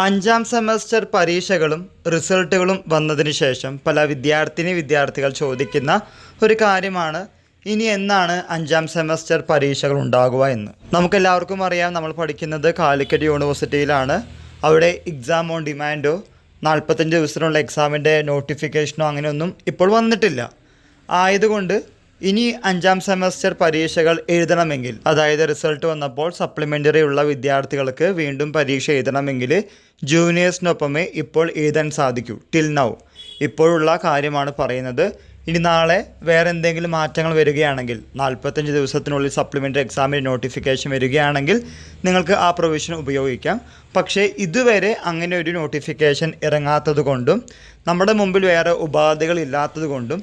അഞ്ചാം സെമസ്റ്റർ പരീക്ഷകളും റിസൾട്ടുകളും വന്നതിന് ശേഷം പല വിദ്യാർത്ഥികൾ ചോദിക്കുന്ന ഒരു കാര്യമാണ്, ഇനി എന്നാണ് അഞ്ചാം സെമസ്റ്റർ പരീക്ഷകൾ ഉണ്ടാകുക എന്ന്. നമുക്കെല്ലാവർക്കും അറിയാം, നമ്മൾ പഠിക്കുന്നത് കാലിക്കറ്റ് യൂണിവേഴ്സിറ്റിയിലാണ്. അവിടെ എക്സാം ഓൺ ഡിമാൻഡോ 45 ദിവസത്തിനുള്ള എക്സാമിൻ്റെ നോട്ടിഫിക്കേഷനോ അങ്ങനെയൊന്നും ഇപ്പോൾ വന്നിട്ടില്ല. ആയതുകൊണ്ട് ഇനി അഞ്ചാം സെമസ്റ്റർ പരീക്ഷകൾ എഴുതണമെങ്കിൽ, അതായത് റിസൾട്ട് വന്നപ്പോൾ സപ്ലിമെൻ്ററി ഉള്ള വിദ്യാർത്ഥികൾക്ക് വീണ്ടും പരീക്ഷ എഴുതണമെങ്കിൽ ജൂനിയേഴ്സിനൊപ്പമേ ഇപ്പോൾ എഴുതാൻ സാധിക്കൂ. ടിൽ നൗ ഇപ്പോഴുള്ള കാര്യമാണ് പറയുന്നത്. ഇനി നാളെ വേറെ എന്തെങ്കിലും മാറ്റങ്ങൾ വരികയാണെങ്കിൽ, 45 ദിവസത്തിനുള്ളിൽ സപ്ലിമെൻ്ററി എക്സാമിൻ്റെ നോട്ടിഫിക്കേഷൻ വരികയാണെങ്കിൽ നിങ്ങൾക്ക് ആ പ്രൊവിഷൻ ഉപയോഗിക്കാം. പക്ഷേ ഇതുവരെ അങ്ങനെ ഒരു നോട്ടിഫിക്കേഷൻ ഇറങ്ങാത്തത് കൊണ്ടും നമ്മുടെ മുമ്പിൽ വേറെ ഉപാധികൾ ഇല്ലാത്തത് കൊണ്ടും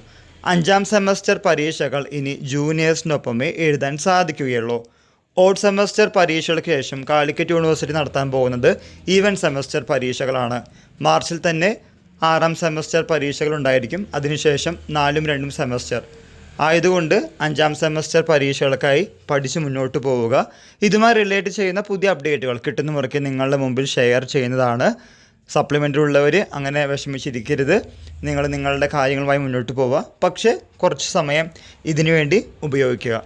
അഞ്ചാം സെമസ്റ്റർ പരീക്ഷകൾ ഇനി ജൂനിയേഴ്സിനൊപ്പമേ എഴുതാൻ സാധിക്കുകയുള്ളൂ. ഓഡ് സെമസ്റ്റർ പരീക്ഷകൾക്ക് ശേഷം കാലിക്കറ്റ് യൂണിവേഴ്സിറ്റി നടത്താൻ പോകുന്നത് ഈവൻ സെമസ്റ്റർ പരീക്ഷകളാണ്. മാർച്ചിൽ തന്നെ 6ാം സെമസ്റ്റർ പരീക്ഷകളുണ്ടായിരിക്കും. അതിനുശേഷം 4ഉം 2ഉം സെമസ്റ്റർ ആയതുകൊണ്ട് 5ാം സെമസ്റ്റർ പരീക്ഷകൾക്കായി പഠിച്ച് മുന്നോട്ട് പോവുക. ഇതുമായി റിലേറ്റ് ചെയ്യുന്ന പുതിയ അപ്ഡേറ്റുകൾ കിട്ടുന്ന മുറയ്ക്ക് നിങ്ങളുടെ മുമ്പിൽ ഷെയർ ചെയ്യുന്നതാണ്. സപ്ലിമെൻ്ററി ഉള്ളവർ അങ്ങനെ വിഷമിച്ചിരിക്കരുത്. നിങ്ങൾ നിങ്ങളുടെ കാര്യങ്ങളുമായി മുന്നോട്ട് പോവുക. പക്ഷേ കുറച്ച് സമയം ഇതിനു വേണ്ടി ഉപയോഗിക്കുക.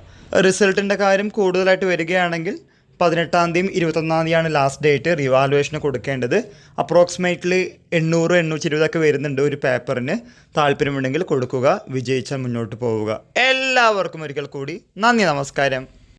റിസൾട്ടിൻ്റെ കാര്യം കൂടുതലായിട്ട് വരികയാണെങ്കിൽ 18-ാം തീയതിയും 21-ാം തീയതിയാണ് ലാസ്റ്റ് ഡേറ്റ് റിവാലുവേഷന് കൊടുക്കേണ്ടത്. അപ്രോക്സിമേറ്റ്ലി 800-820 വരുന്നുണ്ട് ഒരു പേപ്പറിന്. താല്പര്യമുണ്ടെങ്കിൽ കൊടുക്കുക. വിജയിച്ചാൽ മുന്നോട്ട് പോവുക. എല്ലാവർക്കും ഒരിക്കൽ കൂടി നന്ദി, നമസ്കാരം.